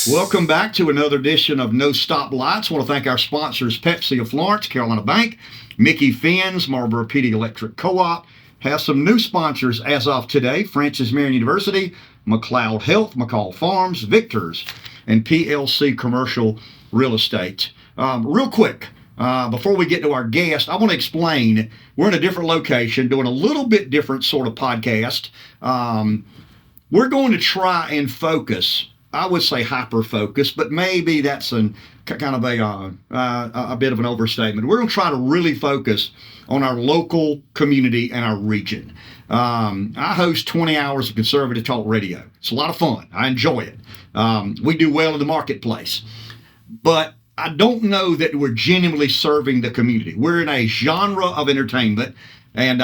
Welcome back to another edition of No Stoplights. I want to thank our sponsors, Pepsi of Florence, Carolina Bank, Micky Finn's, MPD Electric Co-op. Has some new sponsors as of today: Francis Marion University, McLeod Health, McCall Farms, Victor's, and PLC Commercial Real Estate. Real quick, before we get to our guest, I want to explain we're in a different location, doing a little bit different sort of podcast. We're going to try and focus. I would say hyper-focus, but maybe that's kind of a bit of an overstatement. We're going to try to really focus on our local community and our region. I host 20 hours of conservative talk radio. It's a lot of fun. I enjoy it. We do well in the marketplace. But I don't know that we're genuinely serving the community. We're in a genre of entertainment, and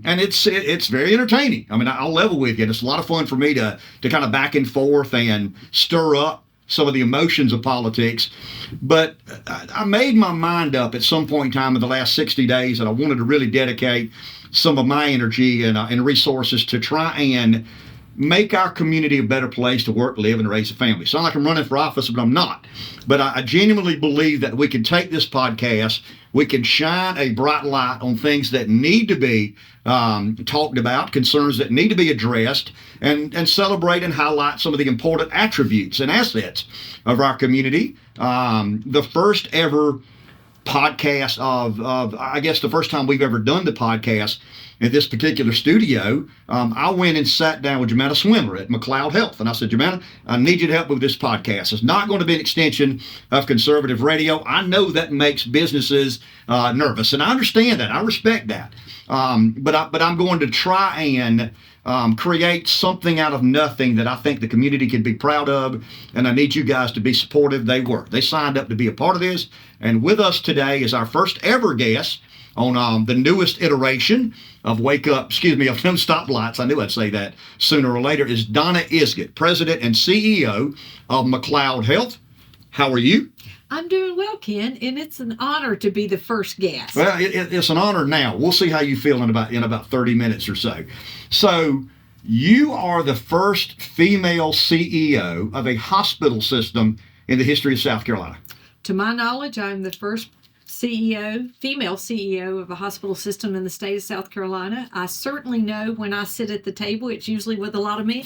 it's very entertaining. I mean, I'll level with you. It's a lot of fun for me to kind of back and forth and stir up some of the emotions of politics. But I made my mind up at some point in time in the last 60 days that I wanted to really dedicate some of my energy and resources to try and make our community a better place to work, live, and raise a family. Sound like I'm running for office, but I'm not. But I genuinely believe that we can take this podcast, we can shine a bright light on things that need to be talked about, concerns that need to be addressed, and celebrate and highlight some of the important attributes and assets of our community. The first ever podcast of I guess the first time we've ever done the podcast in this particular studio, I went and sat down with Jemana Swindler at McLeod Health. And I said, Jemana, I need you to help with this podcast. It's not going to be an extension of conservative radio. I know that makes businesses nervous, and I understand that. I respect that. But I'm going to try and create something out of nothing that I think the community can be proud of, and I need you guys to be supportive. They were. They signed up to be a part of this, and with us today is our first ever guest on the newest iteration of No Stoplights. I knew I'd say that sooner or later. Is Donna Isgett, President and CEO of McLeod Health. How are you? I'm doing well, Ken, and it's an honor to be the first guest. Well, it's an honor now. We'll see how you feel in about 30 minutes or so. So you are the first female CEO of a hospital system in the history of South Carolina. To my knowledge, I'm the first female CEO of a hospital system in the state of South Carolina. I certainly know when I sit at the table, it's usually with a lot of men.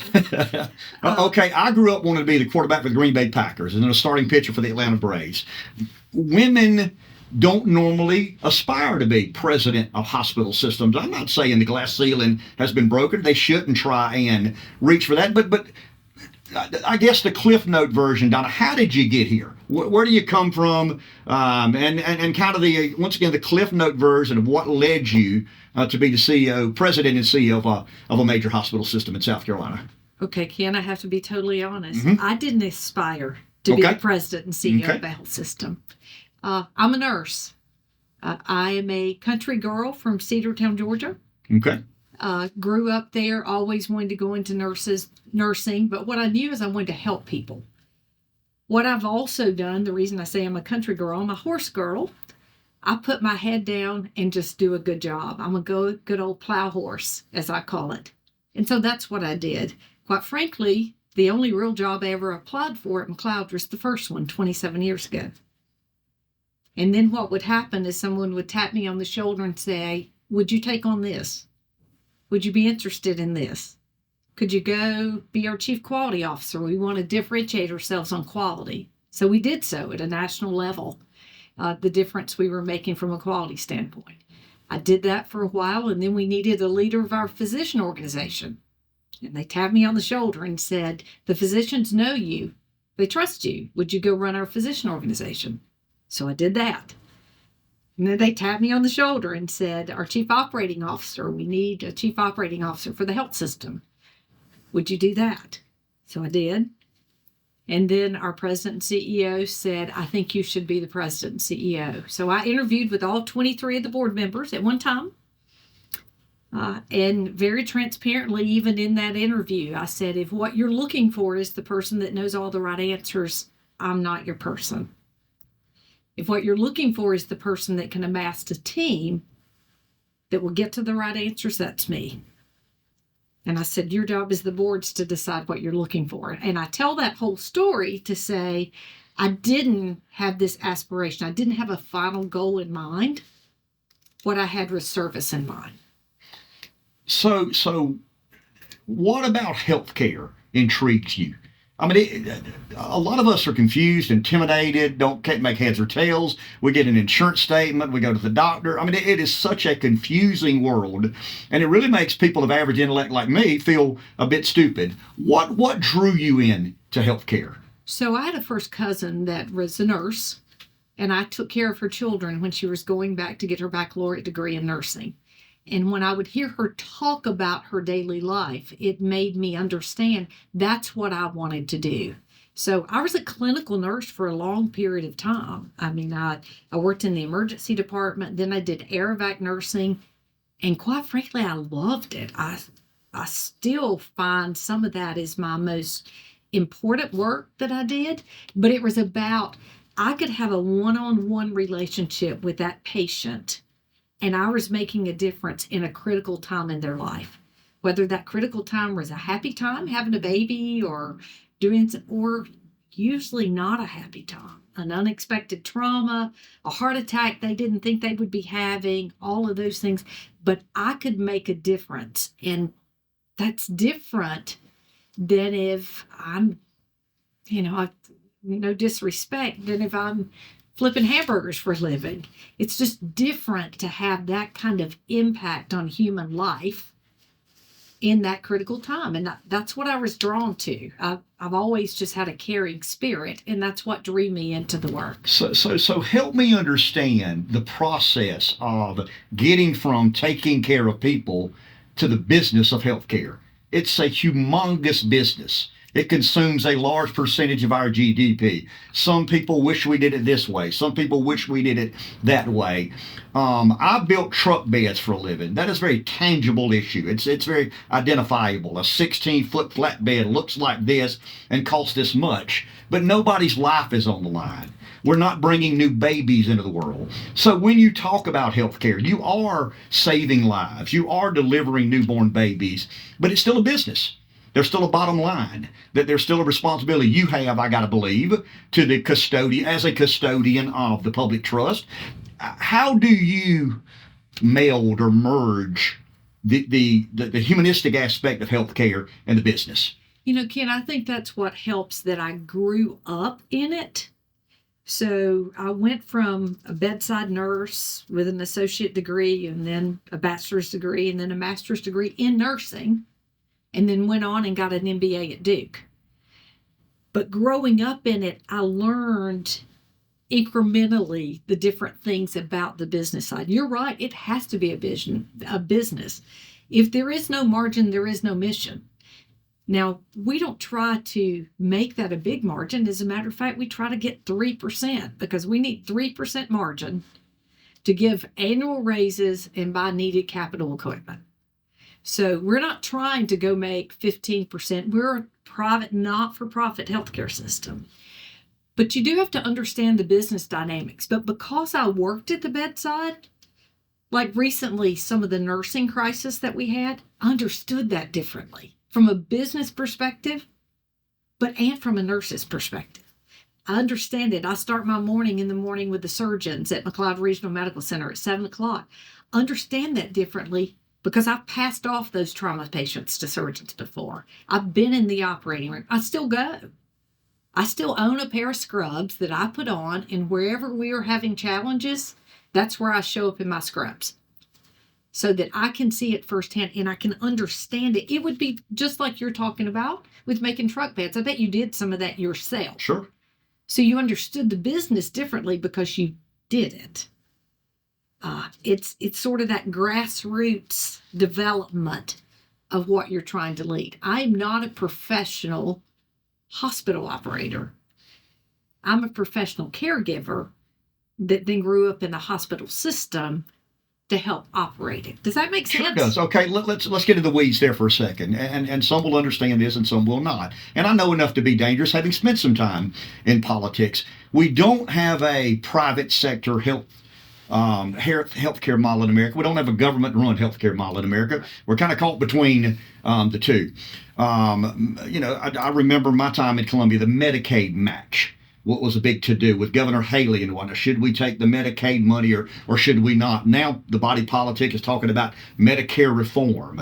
Okay, I grew up wanting to be the quarterback for the Green Bay Packers and then a starting pitcher for the Atlanta Braves. Women don't normally aspire to be president of hospital systems. I'm not saying the glass ceiling has been broken. They shouldn't try and reach for that, but I guess the Cliff Note version, Donna, how did you get here? Where do you come from? And kind of once again, the Cliff Note version of what led you to be the president and CEO of a major hospital system in South Carolina. Okay, Ken, I have to be totally honest. Mm-hmm. I didn't aspire to be the president and CEO of a health system. I'm a nurse. I am a country girl from Cedartown, Georgia. Okay. Grew up there, always wanted to go into nursing, but what I knew is I wanted to help people. What I've also done, the reason I say I'm a country girl, I'm a horse girl. I put my head down and just do a good job. I'm a good old plow horse, as I call it. And so that's what I did. Quite frankly, the only real job I ever applied for at McLeod was the first one 27 years ago. And then what would happen is someone would tap me on the shoulder and say, would you take on this? Would you be interested in this? Could you go be our chief quality officer? We want to differentiate ourselves on quality. So we did so at a national level, the difference we were making from a quality standpoint. I did that for a while, and then we needed a leader of our physician organization. And they tapped me on the shoulder and said, the physicians know you. They trust you. Would you go run our physician organization? So I did that. And then they tapped me on the shoulder and said, our chief operating officer, we need a chief operating officer for the health system. Would you do that? So I did. And then our president and CEO said, I think you should be the president and CEO. So I interviewed with all 23 of the board members at one time. And very transparently, even in that interview, I said, if what you're looking for is the person that knows all the right answers, I'm not your person. If what you're looking for is the person that can amass a team that will get to the right answers, that's me. And I said, your job as the board's to decide what you're looking for. And I tell that whole story to say, I didn't have this aspiration. I didn't have a final goal in mind. What I had was service in mind. So what about healthcare intrigues you? I mean, a lot of us are confused, intimidated, can't make heads or tails. We get an insurance statement, we go to the doctor. I mean, it is such a confusing world, and it really makes people of average intellect like me feel a bit stupid. What drew you in to healthcare? So I had a first cousin that was a nurse, and I took care of her children when she was going back to get her baccalaureate degree in nursing. And when I would hear her talk about her daily life, it made me understand that's what I wanted to do. So I was a clinical nurse for a long period of time. I mean, I worked in the emergency department, then I did air vac nursing, and quite frankly, I loved it. I still find some of that is my most important work that I did, but it was about I could have a one-on-one relationship with that patient, and I was making a difference in a critical time in their life. Whether that critical time was a happy time, having a baby or or usually not a happy time, an unexpected trauma, a heart attack they didn't think they would be having, all of those things. But I could make a difference. And that's different than if I'm, no disrespect, than if I'm flipping hamburgers for a living. It's just different to have that kind of impact on human life in that critical time. And that's what I was drawn to. I've always just had a caring spirit, and that's what drew me into the work. So help me understand the process of getting from taking care of people to the business of healthcare. It's a humongous business. It consumes a large percentage of our GDP. Some people wish we did it this way. Some people wish we did it that way. I built truck beds for a living. That is a very tangible issue. It's very identifiable. A 16-foot flatbed looks like this and costs this much, but nobody's life is on the line. We're not bringing new babies into the world. So when you talk about healthcare, you are saving lives. You are delivering newborn babies, but it's still a business. There's still a bottom line, that there's still a responsibility you have, I got to believe, to the custodian, as a custodian of the public trust. How do you meld or merge the humanistic aspect of healthcare and the business? Ken, I think that's what helps that I grew up in it. So I went from a bedside nurse with an associate degree and then a bachelor's degree and then a master's degree in nursing, and then went on and got an MBA at Duke. But growing up in it, I learned incrementally the different things about the business side. You're right, it has to be a business. If there is no margin, there is no mission. Now, we don't try to make that a big margin. As a matter of fact, we try to get 3% because we need 3% margin to give annual raises and buy needed capital equipment. So we're not trying to go make 15%. We're a private, not-for-profit healthcare system. But you do have to understand the business dynamics. But because I worked at the bedside, like recently, some of the nursing crisis that we had, I understood that differently from a business perspective, and from a nurse's perspective. I understand it. I start my morning in the morning with the surgeons at McLeod Regional Medical Center at 7 o'clock. Understand that differently because I've passed off those trauma patients to surgeons before. I've been in the operating room. I still go. I still own a pair of scrubs that I put on, and wherever we are having challenges, that's where I show up in my scrubs so that I can see it firsthand and I can understand it. It would be just like you're talking about with making truck beds. I bet you did some of that yourself. Sure. So you understood the business differently because you did it. It's sort of that grassroots development of what you're trying to lead. I'm not a professional hospital operator. I'm a professional caregiver that then grew up in the hospital system to help operate it. Does that make sense? Sure does. Okay, let's get into the weeds there for a second. And some will understand this and some will not. And I know enough to be dangerous, having spent some time in politics. We don't have a private sector health healthcare model in America. We don't have a government-run healthcare model in America. We're kind of caught between the two. I remember my time in Columbia, the Medicaid match. What was a big to-do with Governor Haley and whatnot. Should we take the Medicaid money or should we not? Now the body politic is talking about Medicare reform.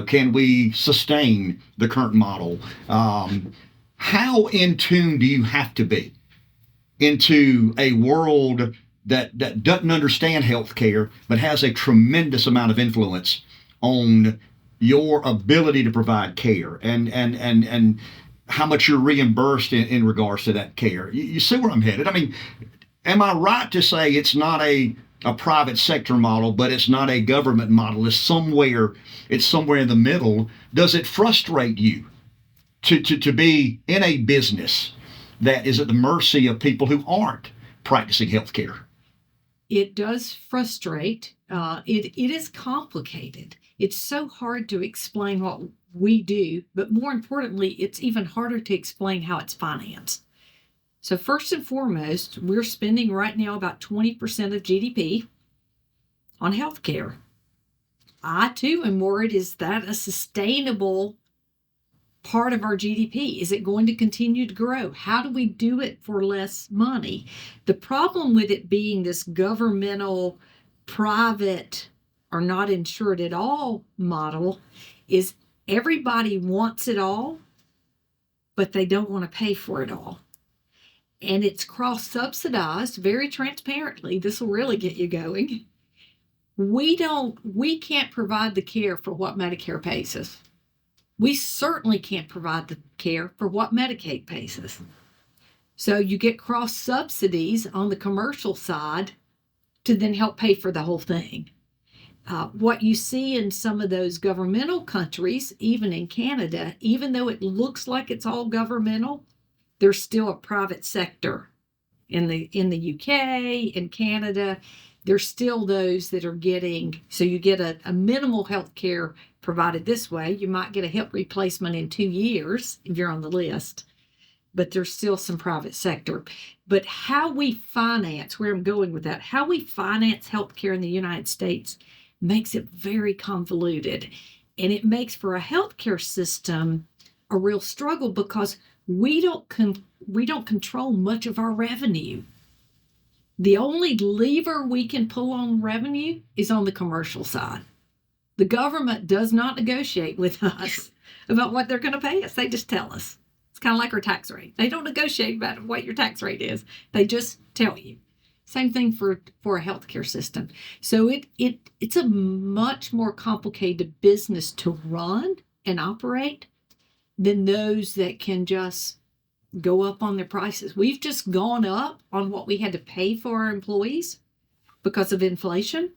Can we sustain the current model? How in tune do you have to be into a world that doesn't understand healthcare but has a tremendous amount of influence on your ability to provide care and how much you're reimbursed in regards to that care? You see where I'm headed? I mean, am I right to say it's not a private sector model, but it's not a government model? It's somewhere in the middle. Does it frustrate you to be in a business that is at the mercy of people who aren't practicing healthcare? It does frustrate. It is complicated. It's so hard to explain what we do, but more importantly, it's even harder to explain how it's financed. So first and foremost, we're spending right now about 20% of GDP on healthcare. I too am worried, is that a sustainable part of our GDP? Is it going to continue to grow? How do we do it for less money? The problem with it being this governmental, private, or not insured at all model is everybody wants it all, but they don't want to pay for it all. And it's cross-subsidized very transparently. This will really get you going. We can't provide the care for what Medicare pays us. We certainly can't provide the care for what Medicaid pays us. So you get cross subsidies on the commercial side to then help pay for the whole thing. What you see in some of those governmental countries, even in Canada, even though it looks like it's all governmental, there's still a private sector. In the UK, in Canada, there's still those that are getting, so you get a minimal health care provided this way. You might get a hip replacement in 2 years if you're on the list, but there's still some private sector. But how we finance, where I'm going with that, how we finance healthcare in the United States makes it very convoluted. And it makes for a healthcare system a real struggle because we don't control much of our revenue. The only lever we can pull on revenue is on the commercial side. The government does not negotiate with us about what they're going to pay us. They just tell us. It's kind of like our tax rate. They don't negotiate about what your tax rate is. They just tell you. Same thing for a healthcare system. So it's a much more complicated business to run and operate than those that can just go up on their prices. We've just gone up on what we had to pay for our employees because of inflation.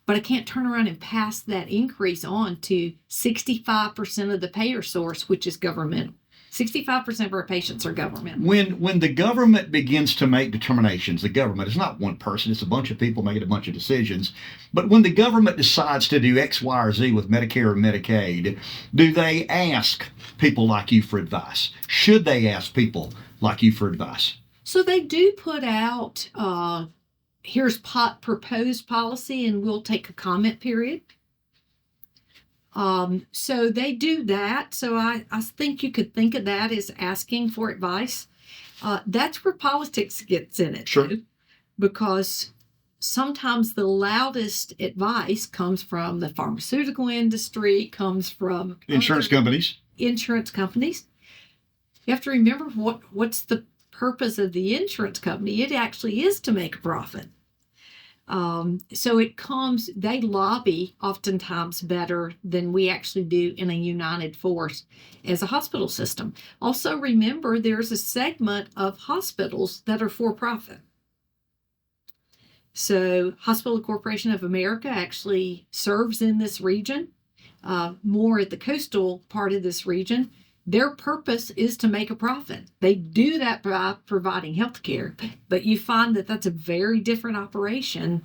But I can't turn around and pass that increase on to 65% of the payer source, which is governmental. 65% of our patients are government. When the government begins to make determinations, the government is not one person, it's a bunch of people making a bunch of decisions. But when the government decides to do X, Y, or Z with Medicare or Medicaid, do they ask people like you for advice? Should they ask people like you for advice? So they do put out, here's proposed policy, and we'll take a comment period. So they do that. So I think you could think of that as asking for advice. That's where politics gets in it. Sure. Too, because sometimes the loudest advice comes from the pharmaceutical industry, comes from insurance companies. Insurance companies. You have to remember what's the purpose of the insurance company. It actually is to make a profit. So they lobby oftentimes better than we actually do in a united force as a hospital system. Also remember, there's a segment of hospitals that are for profit. So Hospital Corporation of America actually serves in this region, more at the coastal part of this region. Their purpose is to make a profit. They do that by providing health care, but you find that that's a very different operation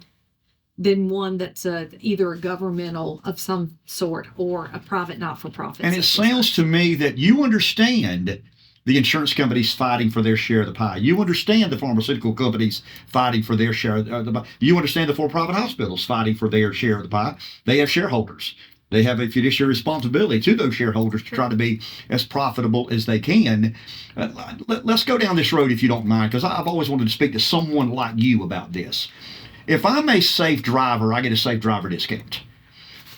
than one that's either a governmental of some sort or a private not-for-profit. And it sounds to me that you understand the insurance companies fighting for their share of the pie. You understand the pharmaceutical companies fighting for their share of the pie. You understand the for-profit hospitals fighting for their share of the pie. They have shareholders. They have a fiduciary responsibility to those shareholders to try to be as profitable as they can. Let's go down this road if you don't mind, because I've always wanted to speak to someone like you about this. If I'm a safe driver, I get a safe driver discount.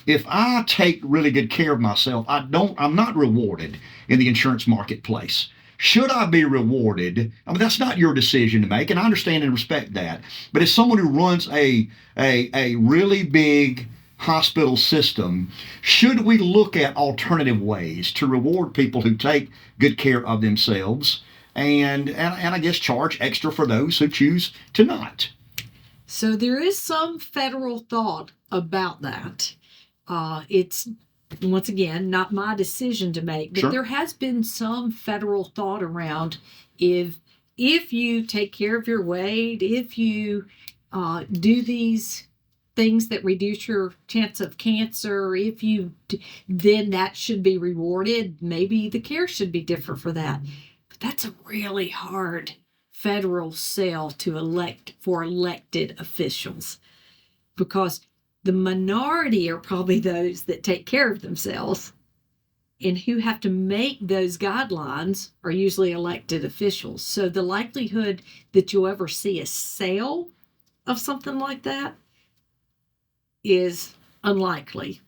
If I take really good care of myself, I'm not rewarded in the insurance marketplace. Should I be rewarded? I mean, that's not your decision to make, and I understand and respect that. But as someone who runs a really big hospital system, should we look at alternative ways to reward people who take good care of themselves and I guess charge extra for those who choose to not? So there is some federal thought about that. It's, once again, not my decision to make, but Sure. There has been some federal thought around if you take care of your weight, if you do these things that reduce your chance of cancer, then that should be rewarded. Maybe the care should be different for that. But that's a really hard federal sell to elect for elected officials, because the minority are probably those that take care of themselves, and who have to make those guidelines are usually elected officials. So the likelihood that you'll ever see a sale of something like that is unlikely.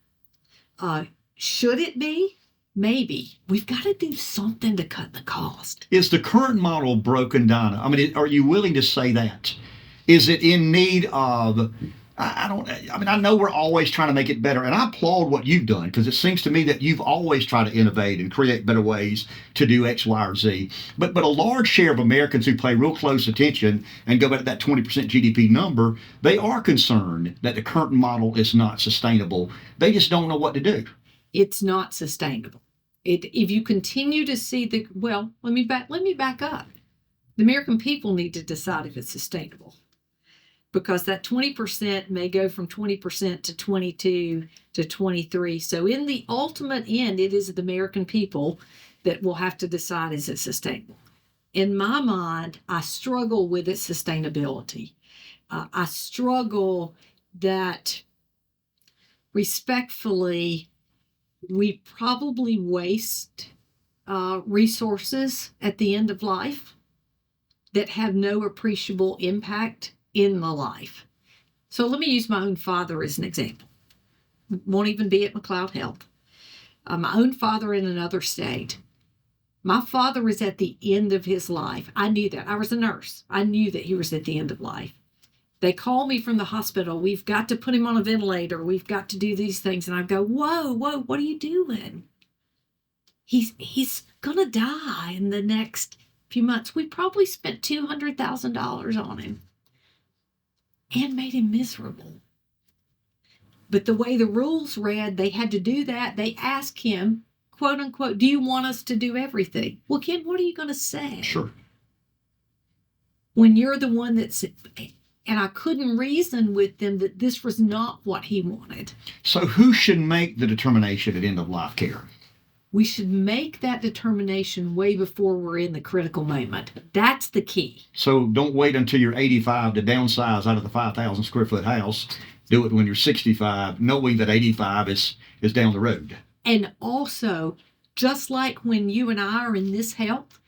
Should it be? Maybe. We've got to do something to cut the cost. Is the current model broken, Donna? I mean, are you willing to say that? Is it in need of, I know we're always trying to make it better, and I applaud what you've done, because it seems to me that you've always tried to innovate and create better ways to do X, Y, or Z. But a large share of Americans who pay real close attention and go back to that 20% GDP number, they are concerned that the current model is not sustainable. They just don't know what to do. It's not sustainable. If you continue to see let me back up. The American people need to decide if it's sustainable, because that 20% may go from 20% to 22 to 23. So in the ultimate end, it is the American people that will have to decide, is it sustainable? In my mind, I struggle with its sustainability. I struggle that, respectfully, we probably waste resources at the end of life that have no appreciable impact in the life. So let me use my own father as an example. Won't even be at McLeod Health. My own father in another state. My father was at the end of his life. I knew that. I was a nurse. I knew that he was at the end of life. They call me from the hospital. We've got to put him on a ventilator. We've got to do these things. And I go, whoa, what are you doing? He's going to die in the next few months. We probably spent $200,000 on him and made him miserable. But the way the rules read, they had to do that. They asked him, quote unquote, do you want us to do everything? Well, Ken, what are you going to say? Sure. When you're the one that's... And I couldn't reason with them that this was not what he wanted. So who should make the determination at end-of-life care? We should make that determination way before we're in the critical moment. That's the key. So don't wait until you're 85 to downsize out of the 5,000 square foot house. Do it when you're 65, knowing that 85 is down the road. And also, just like when you and I are in this health,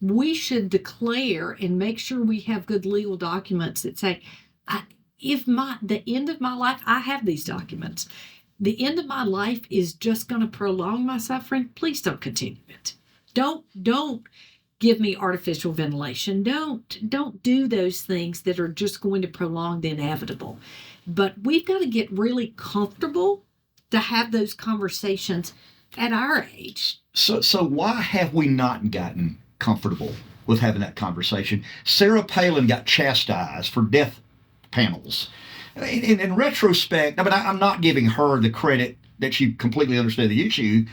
we should declare and make sure we have good legal documents that say, the end of my life, I have these documents. The end of my life is just going to prolong my suffering. Please don't continue it. Don't give me artificial ventilation. Don't do those things that are just going to prolong the inevitable. But we've got to get really comfortable to have those conversations at our age. So why have we not gotten comfortable with having that conversation? Sarah Palin got chastised for death panels. In retrospect, I mean, I'm not giving her the credit that she completely understood the issue,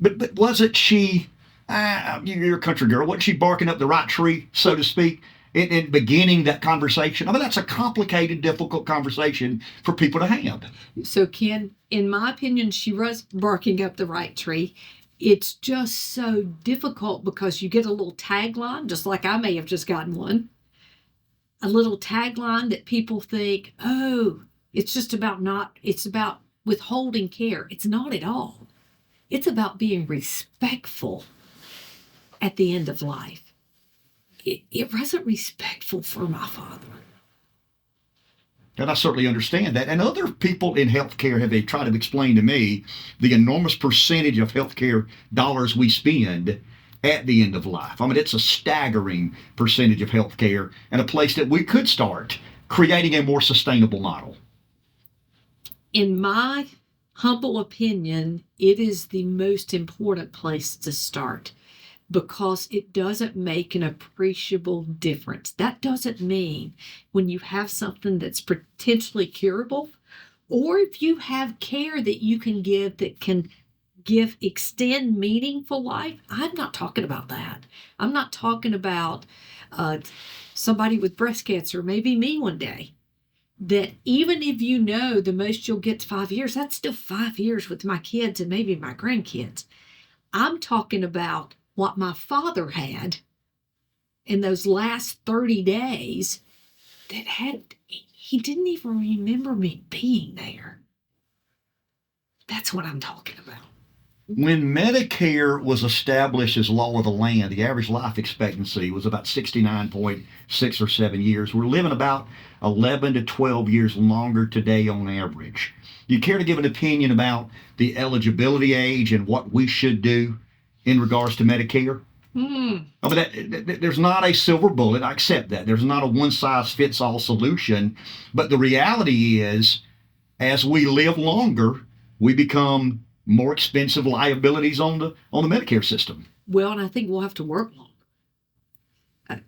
but wasn't she, you're a country girl, wasn't she barking up the right tree, so to speak, in beginning that conversation? I mean, that's a complicated, difficult conversation for people to have. So, Ken, in my opinion, she was barking up the right tree. it's just so difficult because you get a little tagline, just like I may have just gotten one, a little tagline that people think, oh, it's about withholding care. It's not at all. It's about being respectful at the end of life. It wasn't respectful for my father. And I certainly understand that. And other people in healthcare have tried to explain to me the enormous percentage of healthcare dollars we spend at the end of life. I mean, it's a staggering percentage of healthcare and a place that we could start creating a more sustainable model. In my humble opinion, it is the most important place to start because it doesn't make an appreciable difference. That doesn't mean when you have something that's potentially curable, or if you have care that you can give that can extend meaningful life. I'm not talking about that. I'm not talking about somebody with breast cancer, maybe me one day, that even if you know the most you'll get to 5 years, that's still 5 years with my kids and maybe my grandkids. I'm talking about what my father had in those last 30 days he didn't even remember me being there. That's what I'm talking about. When Medicare was established as law of the land, the average life expectancy was about 69.6 or 7 years. We're living about 11 to 12 years longer today on average. Do you care to give an opinion about the eligibility age and what we should do in regards to Medicare? I mean, there's not a silver bullet. I accept that. There's not a one-size-fits-all solution. But the reality is, as we live longer, we become more expensive liabilities on the Medicare system. Well, and I think we'll have to work longer.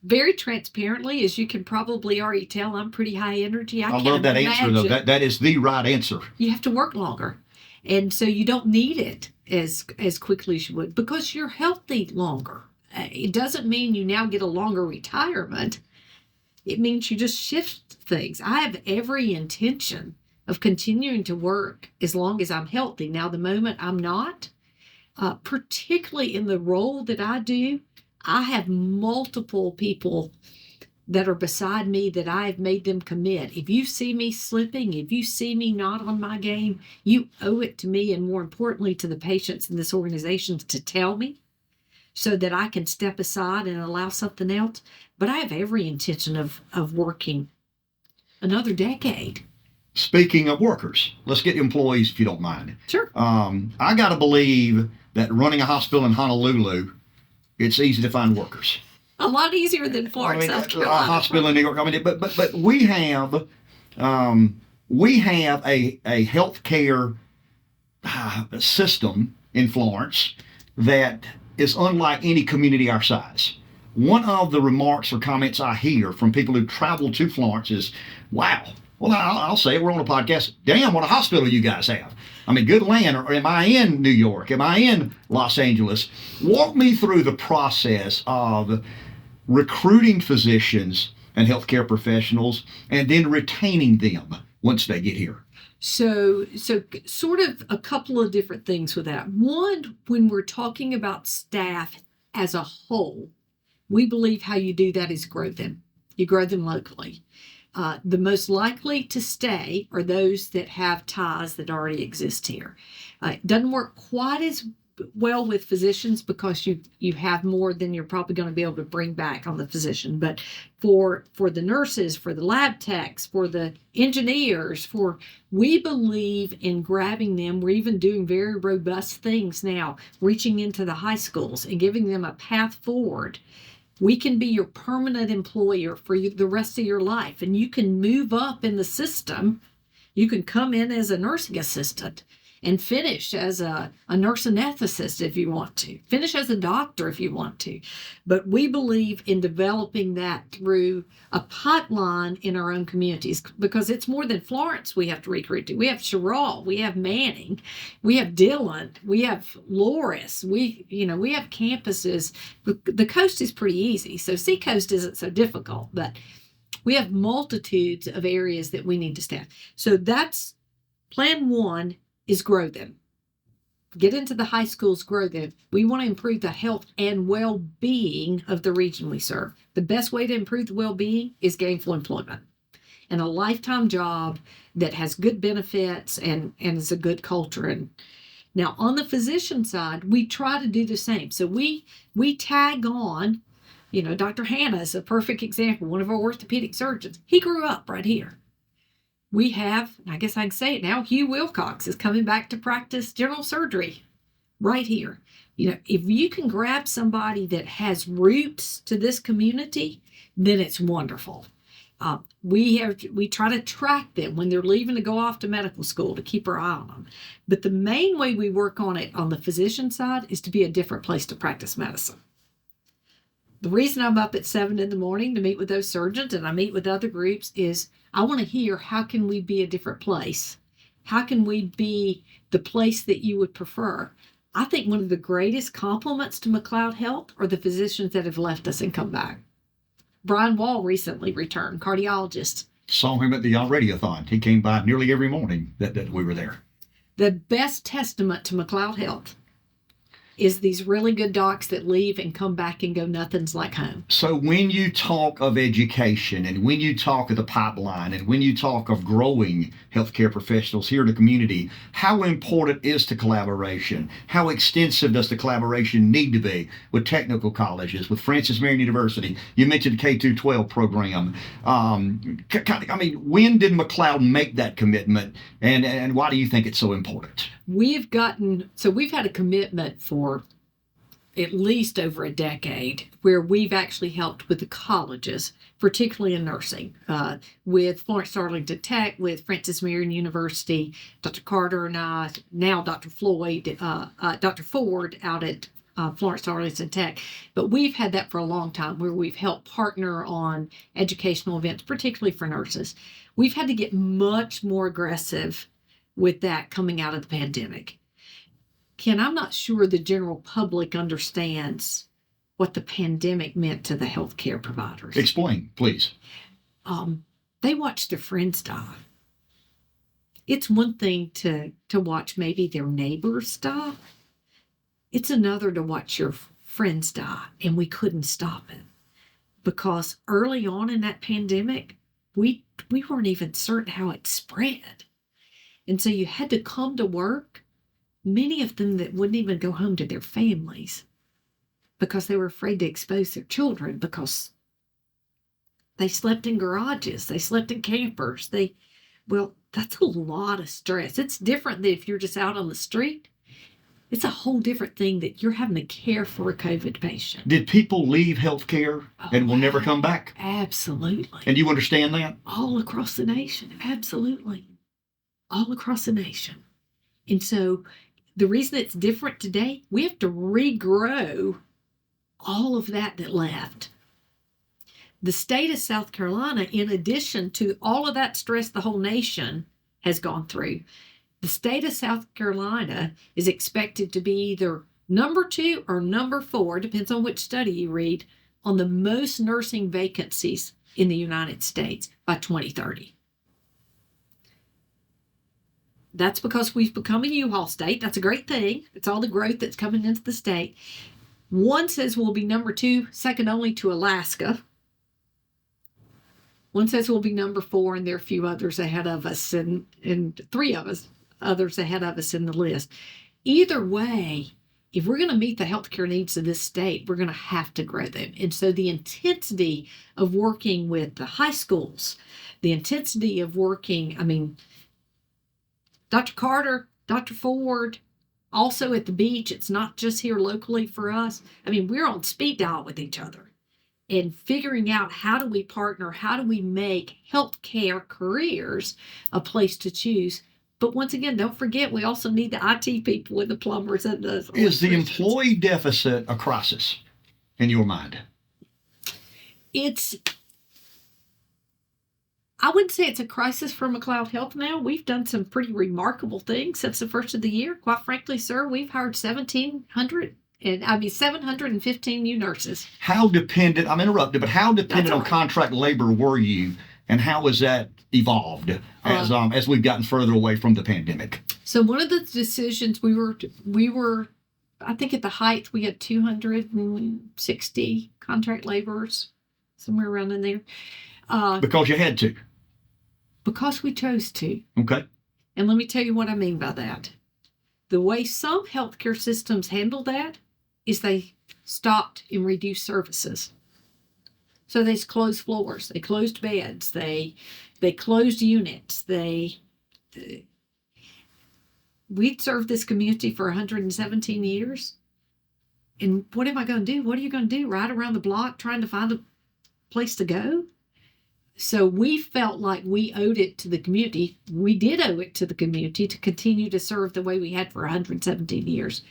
Very transparently, as you can probably already tell, I'm pretty high energy. I love that answer, though. That is the right answer. You have to work longer. And so you don't need it as quickly as you would because you're healthy longer. It doesn't mean you now get a longer retirement. It means you just shift things. I have every intention of continuing to work as long as I'm healthy. Now, the moment I'm not, particularly in the role that I do, I have multiple people that are beside me that I have made them commit. If you see me slipping, if you see me not on my game, you owe it to me and more importantly to the patients in this organization to tell me so that I can step aside and allow something else. But I have every intention of working another decade. Speaking of workers, let's get employees if you don't mind. Sure. I got to believe that running a hospital in Honolulu, it's easy to find workers. A lot easier than Florence, South Carolina. A hospital in New York. I mean, but we have a healthcare system in Florence that is unlike any community our size. One of the remarks or comments I hear from people who travel to Florence is, "Wow." Well, I'll say it. We're on a podcast. Damn, what a hospital you guys have. I mean, good land. Or am I in New York? Am I in Los Angeles? Walk me through the process of recruiting physicians and healthcare professionals and then retaining them once they get here. So sort of a couple of different things with that. One, when we're talking about staff as a whole, we believe how you do that is grow them. You grow them locally. The most likely to stay are those that have ties that already exist here. It doesn't work quite as well with physicians because you have more than you're probably going to be able to bring back on the physician. But for the nurses, for the lab techs, for the engineers, we believe in grabbing them. We're even doing very robust things now, reaching into the high schools and giving them a path forward. We can be your permanent employer for the rest of your life, and you can move up in the system. You can come in as a nursing assistant and finish as a nurse anesthetist if you want to. Finish as a doctor if you want to. But we believe in developing that through a pipeline in our own communities because it's more than Florence we have to recruit to. We have Sherrill, we have Manning, we have Dillon, we have Loris, we have campuses. The coast is pretty easy, so Seacoast isn't so difficult, but we have multitudes of areas that we need to staff. So that's plan one, is grow them. get into the high schools, grow them. We want to improve the health and well-being of the region we serve. The best way to improve the well-being is gainful employment and a lifetime job that has good benefits and is a good culture. And now on the physician side, we try to do the same. So we tag on, Dr. Hannah is a perfect example, one of our orthopedic surgeons. He grew up right here. We have, I guess I can say it now, Hugh Wilcox is coming back to practice general surgery right here. If you can grab somebody that has roots to this community, then it's wonderful. We try to track them when they're leaving to go off to medical school to keep our eye on them. But the main way we work on it on the physician side is to be a different place to practice medicine. The reason I'm up at 7 in the morning to meet with those surgeons and I meet with other groups is I want to hear, how can we be a different place? How can we be the place that you would prefer? I think one of the greatest compliments to McLeod Health are the physicians that have left us and come back. Brian Wall recently returned, cardiologist. Saw him at the radiothon. He came by nearly every morning that we were there. The best testament to McLeod Health is these really good docs that leave and come back and go, nothing's like home. So when you talk of education and when you talk of the pipeline and when you talk of growing healthcare professionals here in the community, how important is the collaboration? How extensive does the collaboration need to be with technical colleges, with Marion University? You mentioned the K-12 program. When did McLeod make that commitment and why do you think it's so important? We've had a commitment for at least over a decade where we've actually helped with the colleges, particularly in nursing, with Florence Arlington Tech, with Marion University, Dr. Carter and I, now Dr. Dr. Ford out at Florence Arlington Tech. But we've had that for a long time where we've helped partner on educational events, particularly for nurses. We've had to get much more aggressive with that coming out of the pandemic. Ken, I'm not sure the general public understands what the pandemic meant to the healthcare providers. Explain, please. They watched their friends die. It's one thing to watch maybe their neighbors die. It's another to watch your friends die, and we couldn't stop it. Because early on in that pandemic, we weren't even certain how it spread. And so you had to come to work, many of them that wouldn't even go home to their families because they were afraid to expose their children because they slept in garages, they slept in campers. That's a lot of stress. It's different than if you're just out on the street. It's a whole different thing that you're having to care for a COVID patient. Did people leave healthcare and will never come back? Absolutely. And you understand that? All across the nation, absolutely. All across the nation. And so the reason it's different today, we have to regrow all of that left. The state of South Carolina, in addition to all of that stress the whole nation has gone through, the state of South Carolina is expected to be either number 2 or number 4, depends on which study you read, on the most nursing vacancies in the United States by 2030. That's because we've become a U-Haul state. That's a great thing. It's all the growth that's coming into the state. One says we'll be number 2, second only to Alaska. One says we'll be number 4, and there are a few others ahead of us, and 3 others ahead of us in the list. Either way, if we're going to meet the healthcare needs of this state, we're going to have to grow them. And so the intensity of working with the high schools, the intensity of working, Dr. Carter, Dr. Ford, also at the beach. It's not just here locally for us. We're on speed dial with each other and figuring out how do we partner, how do we make healthcare careers a place to choose. But once again, don't forget, we also need the IT people and the plumbers and the... Is the employee deficit a crisis in your mind? I wouldn't say it's a crisis for McLeod Health now. We've done some pretty remarkable things since the first of the year. Quite frankly, sir, we've hired 715 new nurses. How dependent, I'm interrupted, but how dependent on contract labor were you, and how has that evolved as we've gotten further away from the pandemic? So one of the decisions we were, I think at the height we had 260 contract laborers, somewhere around in there. Because you had to. Because we chose to. Okay. And let me tell you what I mean by that. The way some healthcare systems handle that is they stopped and reduced services. So they closed floors, they closed beds, they closed units. We'd served this community for 117 years. And what am I going to do? What are you going to do? Ride around the block trying to find a place to go? So we felt like we owed it to the community. We did owe it to the community to continue to serve the way we had for 117 years.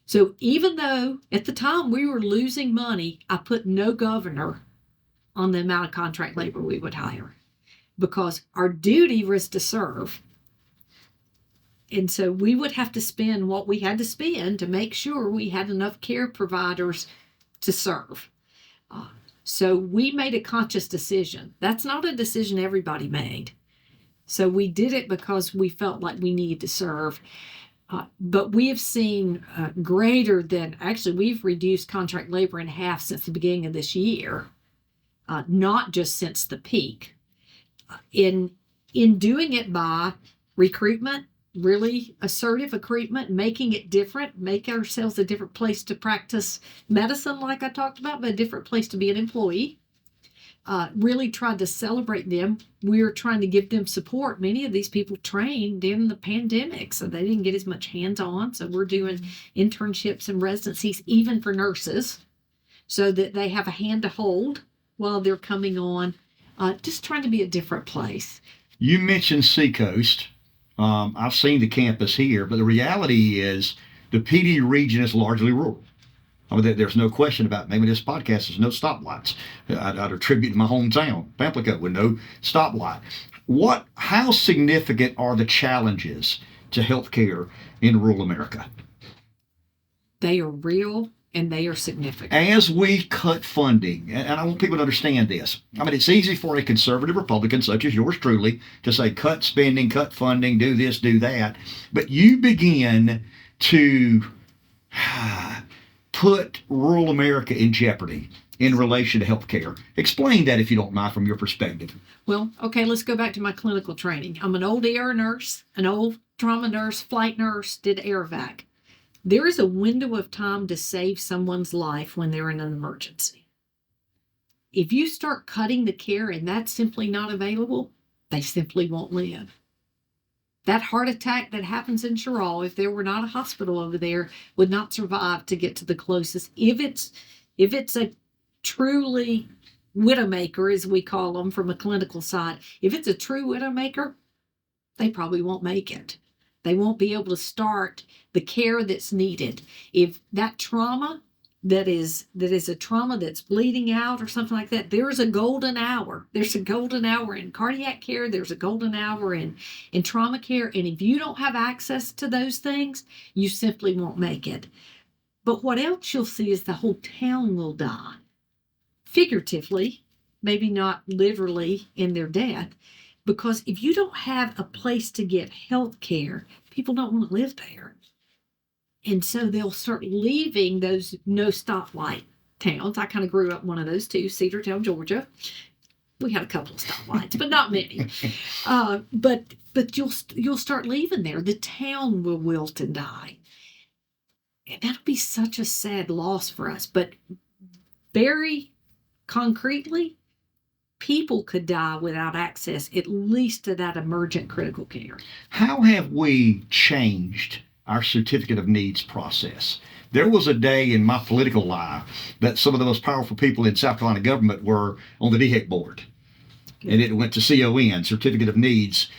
So even though at the time we were losing money, I put no governor on the amount of contract labor we would hire because our duty was to serve. And so we would have to spend what we had to spend to make sure we had enough care providers to serve. So we made a conscious decision. That's not a decision everybody made. So we did it because we felt like we needed to serve. But we have seen greater than, actually, we've reduced contract labor in half since the beginning of this year, not just since the peak. In doing it by recruitment, really assertive recruitment, making it different, make ourselves a different place to practice medicine, like I talked about, but a different place to be an employee. Really tried to celebrate them. We're trying to give them support. Many of these people trained in the pandemic, so they didn't get as much hands-on. So we're doing internships and residencies, even for nurses, so that they have a hand to hold while they're coming on. Just trying to be a different place. You mentioned Seacoast. I've seen the campus here, but the reality is the PD region is largely rural. I mean, there's no question about it. Maybe this podcast, there's no stoplights. I'd attribute to my hometown, Pamplico, with no stoplight. How significant are the challenges to healthcare in rural America? They are real and they are significant. As we cut funding, and I want people to understand this. I mean, it's easy for a conservative Republican such as yours truly to say cut spending, cut funding, do this, do that. But you begin to put rural America in jeopardy in relation to health care. Explain that, if you don't mind, from your perspective. Well, okay, let's go back to my clinical training. I'm an old ER nurse, an old trauma nurse, flight nurse, did air vac. There is a window of time to save someone's life when they're in an emergency. If you start cutting the care and that's simply not available, they simply won't live. That heart attack that happens in Sherall, if there were not a hospital over there, would not survive to get to the closest. If it's a truly widowmaker, as we call them from a clinical side, if it's a true widowmaker, they probably won't make it. They won't be able to start the care that's needed. If that trauma that is a trauma that's bleeding out or something like that, there's a golden hour. There's a golden hour in cardiac care. There's a golden hour in trauma care. And if you don't have access to those things, you simply won't make it. But what else you'll see is the whole town will die. Figuratively, maybe not literally in their death. Because if you don't have a place to get health care, people don't want to live there. And so they'll start leaving those no stoplight towns. I kind of grew up in one of those too, Cedartown, Georgia. We had a couple of stoplights, but not many. But you'll start leaving there. The town will wilt and die. And that'll be such a sad loss for us. But very concretely, people could die without access, at least to that emergent critical care. How have we changed our certificate of needs process? There was a day in my political life that some of the most powerful people in South Carolina government were on the DHEC board. Good. And it went to CON, Certificate of Needs.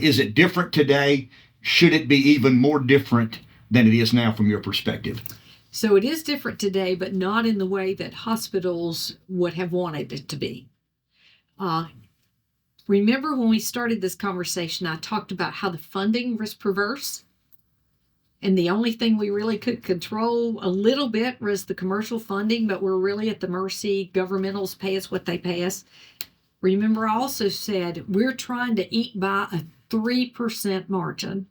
Is it different today? Should it be even more different than it is now from your perspective? So it is different today, but not in the way that hospitals would have wanted it to be. Remember when we started this conversation, I talked about how the funding was perverse? And the only thing we really could control a little bit was the commercial funding, but we're really at the mercy. Governmentals pay us what they pay us. Remember, I also said we're trying to eat by a 3% margin.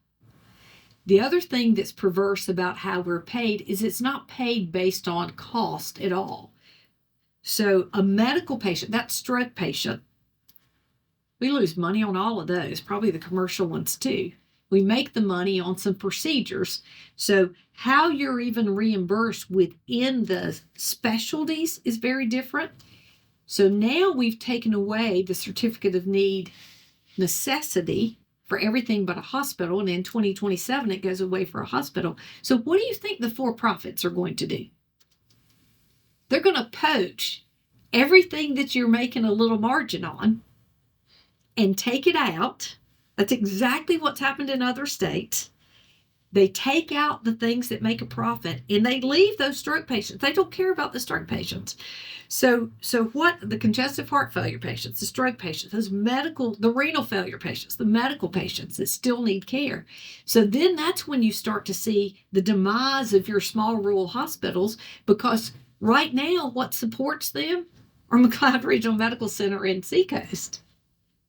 The other thing that's perverse about how we're paid is it's not paid based on cost at all. So a medical patient, that stroke patient, we lose money on all of those, probably the commercial ones too. We make the money on some procedures. So how you're even reimbursed within the specialties is very different. So now we've taken away the certificate of need necessity for everything but a hospital. And in 2027, it goes away for a hospital. So what do you think the for-profits are going to do? They're going to poach everything that you're making a little margin on and take it out. That's exactly what's happened in other states. They take out the things that make a profit and they leave those stroke patients. They don't care about the stroke patients. So what the congestive heart failure patients, the stroke patients, those medical, the renal failure patients, the medical patients that still need care. So then that's when you start to see the demise of your small rural hospitals, because right now what supports them are McLeod Regional Medical Center and Seacoast.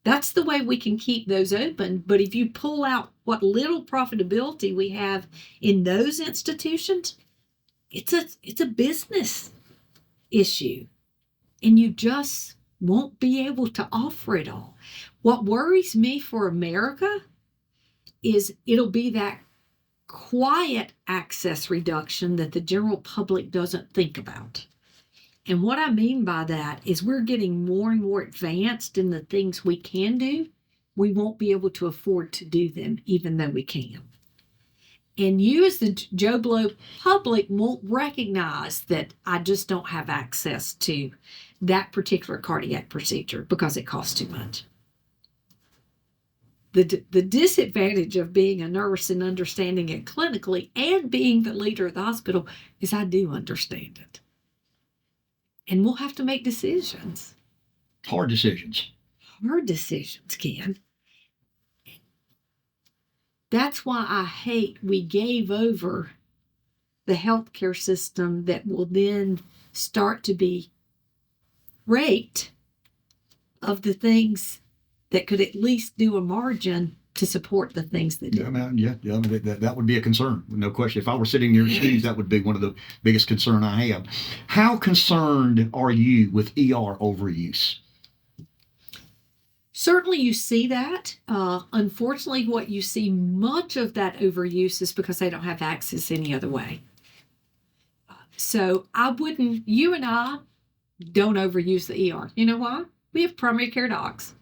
That's the way we can keep those open. But if you pull out what little profitability we have in those institutions, it's a business issue. And you just won't be able to offer it all. What worries me for America is it'll be that quiet access reduction that the general public doesn't think about. And what I mean by that is we're getting more and more advanced in the things we can do. We won't be able to afford to do them, even though we can. And you as the Joe Blow public won't recognize that I just don't have access to that particular cardiac procedure because it costs too much. The disadvantage of being a nurse and understanding it clinically and being the leader of the hospital is I do understand it. And we'll have to make decisions. Hard decisions. Hard decisions, Ken. That's why I hate we gave over the healthcare system that will then start to be raked of the things that could at least do a margin to support the things that do. That would be a concern, no question. If I were sitting in your shoes, that would be one of the biggest concern I have. How concerned are you with ER overuse? Certainly you see that. Unfortunately, what you see much of that overuse is because they don't have access any other way. So you and I don't overuse the ER. You know why? We have primary care docs.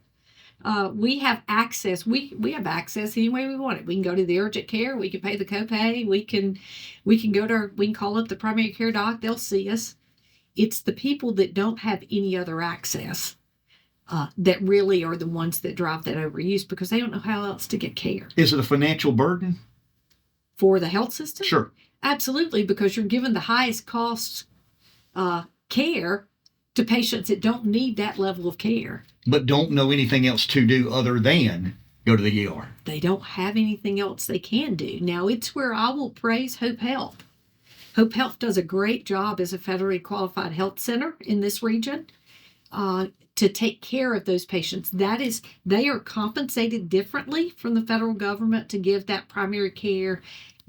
We have access. We have access any way we want it. We can go to the urgent care. We can pay the copay. We can call up the primary care doc. They'll see us. It's the people that don't have any other access that really are the ones that drive that overuse because they don't know how else to get care. Is it a financial burden for the health system? Sure, absolutely, because you're giving the highest cost care to patients that don't need that level of care. But don't know anything else to do other than go to the ER. They don't have anything else they can do. Now, it's where I will praise Hope Health. Hope Health does a great job as a federally qualified health center in this region to take care of those patients. That is, they are compensated differently from the federal government to give that primary care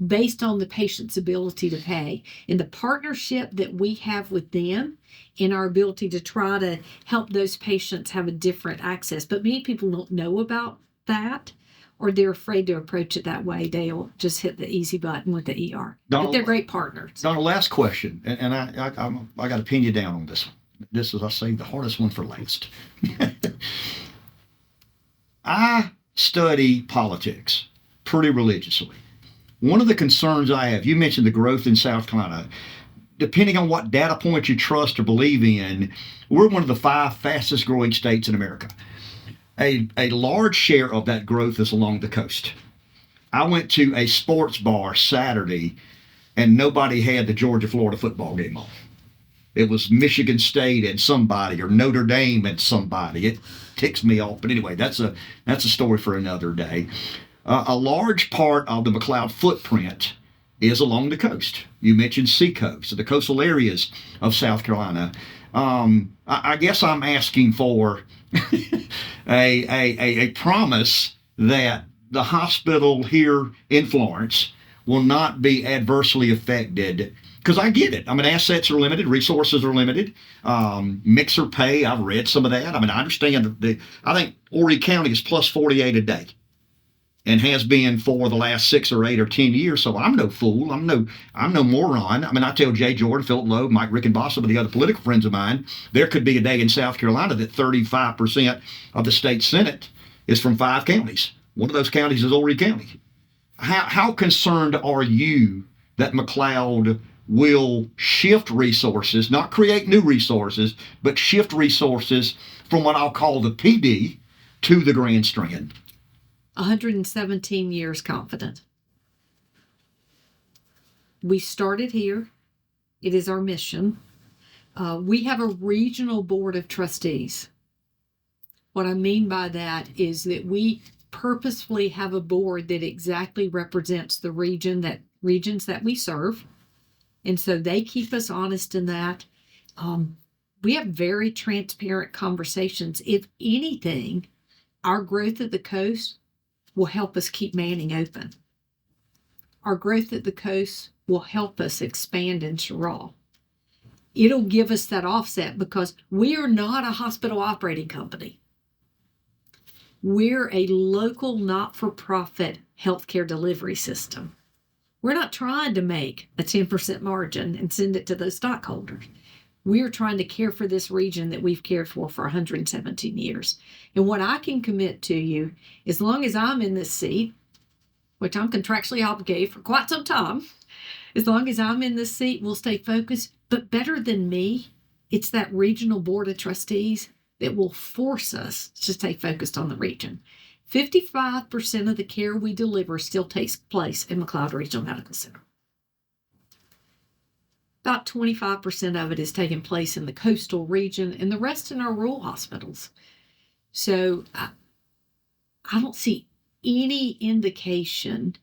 based on the patient's ability to pay. And the partnership that we have with them in our ability to try to help those patients have a different access. But many people don't know about that, or they're afraid to approach it that way. They'll just hit the easy button with the ER. Donna, but they're great partners. Donna, last question, and I got to pin you down on this one. This is, I say, the hardest one for last. I study politics pretty religiously. One of the concerns I have, you mentioned the growth in South Carolina. Depending on what data point you trust or believe in, we're one of the 5 fastest growing states in America. A large share of that growth is along the coast. I went to a sports bar Saturday and nobody had the Georgia-Florida football game on. It was Michigan State and somebody, or Notre Dame and somebody. It ticks me off. But anyway, that's a story for another day. A large part of the McLeod footprint is along the coast. You mentioned Seacoast, the coastal areas of South Carolina. I guess I'm asking for a promise that the hospital here in Florence will not be adversely affected, because I get it. I mean, assets are limited, resources are limited, mixer pay, I've read some of that. I mean, I understand I think Horry County is plus 48 a day and has been for the last 6 or 8 or 10 years. So I'm no fool. I'm no moron. I mean, I tell Jay Jordan, Philip Loeb, Mike Rickenboss, some of the other political friends of mine, there could be a day in South Carolina that 35% of the state Senate is from 5 counties. One of those counties is Horry County. How concerned are you that McLeod will shift resources, not create new resources, but shift resources from what I'll call the PD to the Grand Strand? 117 years confident. We started here. It is our mission. We have a regional board of trustees. What I mean by that is that we purposefully have a board that exactly represents the regions that we serve. And so they keep us honest in that. We have very transparent conversations. If anything, our growth at the coast will help us keep Manning open. Our growth at the coast will help us expand in Sherrall. It'll give us that offset because we are not a hospital operating company. We're a local not-for-profit healthcare delivery system. We're not trying to make a 10% margin and send it to those stockholders. We're trying to care for this region that we've cared for 117 years. And what I can commit to you, as long as I'm in this seat, which I'm contractually obligated for quite some time, as long as I'm in this seat, we'll stay focused. But better than me, it's that regional board of trustees that will force us to stay focused on the region. 55% of the care we deliver still takes place in McLeod Regional Medical Center. About 25% of it is taking place in the coastal region and the rest in our rural hospitals. So I don't see any indication.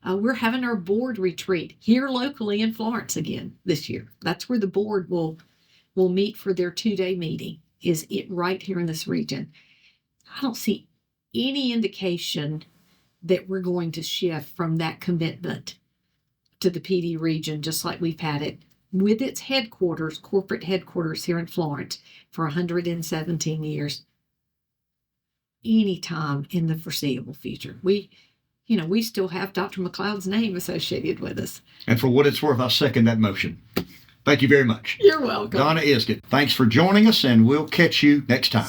We're having our board retreat here locally in Florence again this year. That's where the board will meet for their 2-day meeting, is it right here in this region. I don't see any indication that we're going to shift from that commitment to the PD region, just like we've had it with its headquarters, corporate headquarters here in Florence for 117 years, anytime in the foreseeable future. We still have Dr. McLeod's name associated with us. And for what it's worth, I second that motion. Thank you very much. You're welcome. Donna Isgett, thanks for joining us, and we'll catch you next time.